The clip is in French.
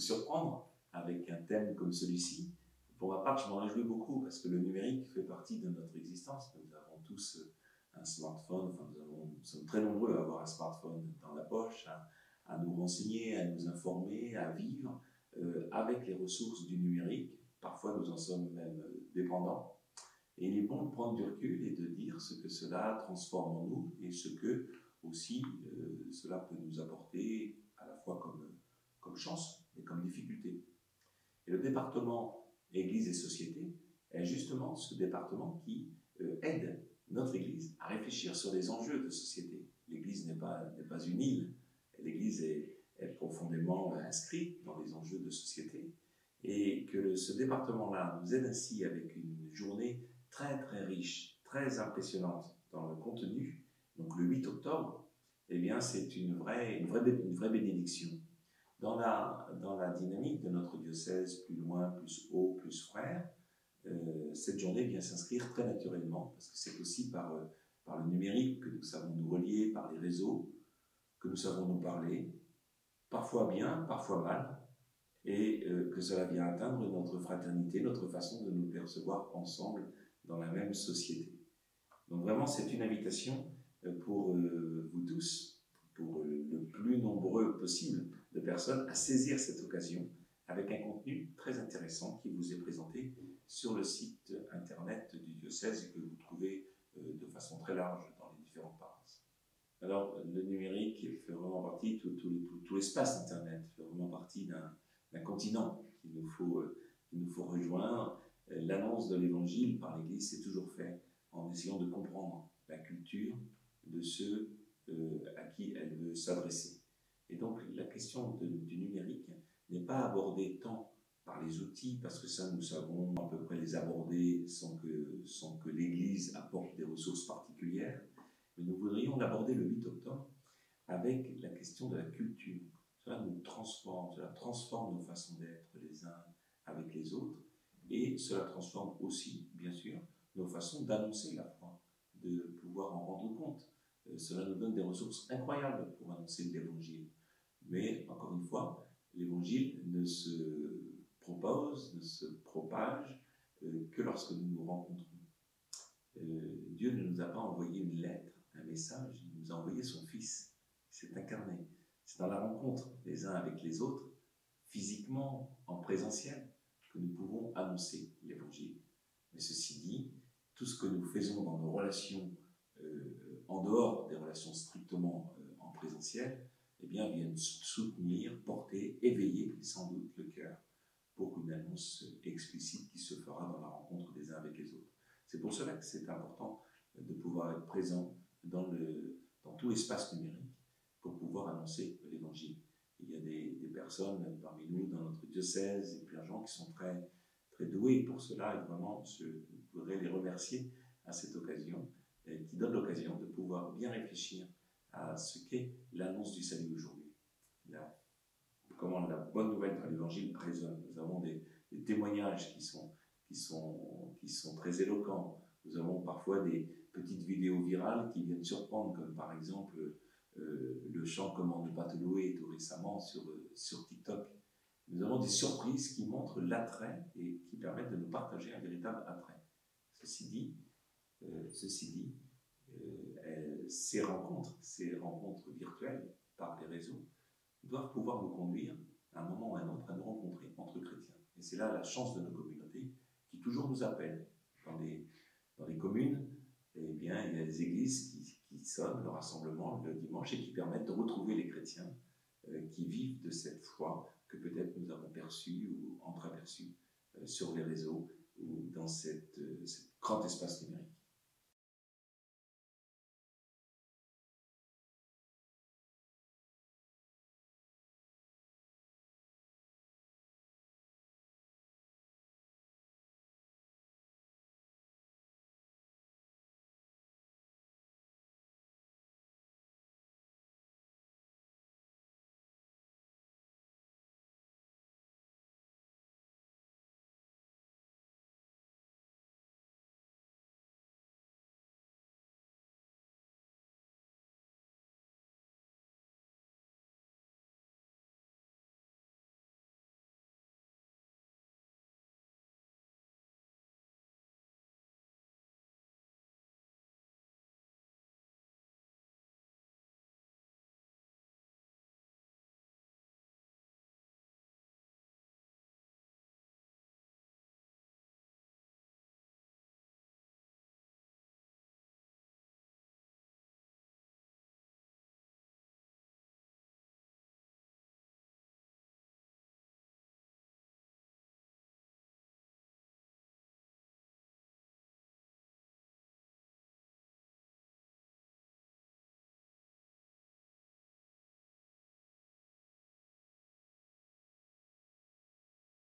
surprendre avec un thème comme celui-ci. Pour ma part, je m'en réjouis beaucoup parce que le numérique fait partie de notre existence. Nous avons tous un smartphone, enfin nous sommes très nombreux à avoir un smartphone dans la poche, à nous renseigner, à nous informer, à vivre avec les ressources du numérique. Parfois, nous en sommes même dépendants. Et il est bon de prendre du recul et de dire ce que cela transforme en nous et ce que aussi cela peut nous apporter à la fois comme chance et comme difficulté. Et le département Église et Société est justement ce département qui aide notre Église à réfléchir sur les enjeux de société. L'Église n'est pas une île, l'Église est profondément inscrite dans les enjeux de société et que ce département-là nous aide ainsi avec une journée très très riche, très impressionnante dans le contenu. Donc le 8 octobre, eh bien c'est une vraie bénédiction. Dans la dynamique de notre diocèse, plus loin, plus haut, plus frère, cette journée vient s'inscrire très naturellement, parce que c'est aussi par le numérique que nous savons nous relier, par les réseaux, que nous savons nous parler, parfois bien, parfois mal, et que cela vient atteindre notre fraternité, notre façon de nous percevoir ensemble dans la même société. Donc vraiment, c'est une invitation pour vous tous, pour le plus nombreux possible de personnes, à saisir cette occasion avec un contenu très intéressant qui vous est présenté sur le site internet du diocèse et que vous trouvez de façon très large dans les différentes paroisses. Alors, le numérique fait vraiment partie, tout l'espace internet fait vraiment partie d'un continent qu'il nous faut rejoindre. L'annonce de l'évangile par l'Église s'est toujours faite en essayant de comprendre la culture de ceux à qui elle veut s'adresser. Et donc, la question du numérique n'est pas abordée tant par les outils, parce que ça, nous savons à peu près les aborder sans que l'Église apporte des ressources particulières, mais nous voudrions l'aborder le 8 octobre avec la question de la culture. Cela nous transforme, cela transforme nos façons d'être les uns avec les autres, et cela transforme aussi, bien sûr, nos façons d'annoncer la foi, de pouvoir en rendre compte. Cela nous donne des ressources incroyables pour annoncer l'Évangile. Mais, encore une fois, l'Évangile ne se propose, ne se propage que lorsque nous nous rencontrons. Dieu ne nous a pas envoyé une lettre, un message, il nous a envoyé son Fils. C'est incarné. C'est dans la rencontre les uns avec les autres, physiquement, en présentiel, que nous pouvons annoncer l'Évangile. Mais ceci dit, tout ce que nous faisons dans nos relations, en dehors des relations strictement en présentiel, eh bien, viennent soutenir, porter, éveiller sans doute le cœur pour une annonce explicite qui se fera dans la rencontre des uns avec les autres. C'est pour cela que c'est important de pouvoir être présent dans tout l'espace numérique pour pouvoir annoncer l'Évangile. Il y a des personnes parmi nous dans notre diocèse et plein de gens qui sont très, très doués pour cela et vraiment je voudrais les remercier à cette occasion qui donne l'occasion de pouvoir bien réfléchir à ce qu'est l'annonce du salut aujourd'hui. Comment la bonne nouvelle dans l'Évangile résonne. Nous avons des témoignages qui sont très éloquents. Nous avons parfois des petites vidéos virales qui viennent surprendre, comme par exemple le chant Comment ne pas te louer tout récemment sur TikTok. Nous avons des surprises qui montrent l'attrait et qui permettent de nous partager un véritable attrait. Ceci dit, ces rencontres virtuelles par les réseaux doivent pouvoir nous conduire à un moment ou à un autre à nous rencontrer entre chrétiens. Et c'est là la chance de nos communautés qui toujours nous appellent. Dans les communes, eh bien, il y a des églises qui sonnent le rassemblement le dimanche et qui permettent de retrouver les chrétiens qui vivent de cette foi que peut-être nous avons perçue ou entreaperçue sur les réseaux ou dans cet grand espace numérique.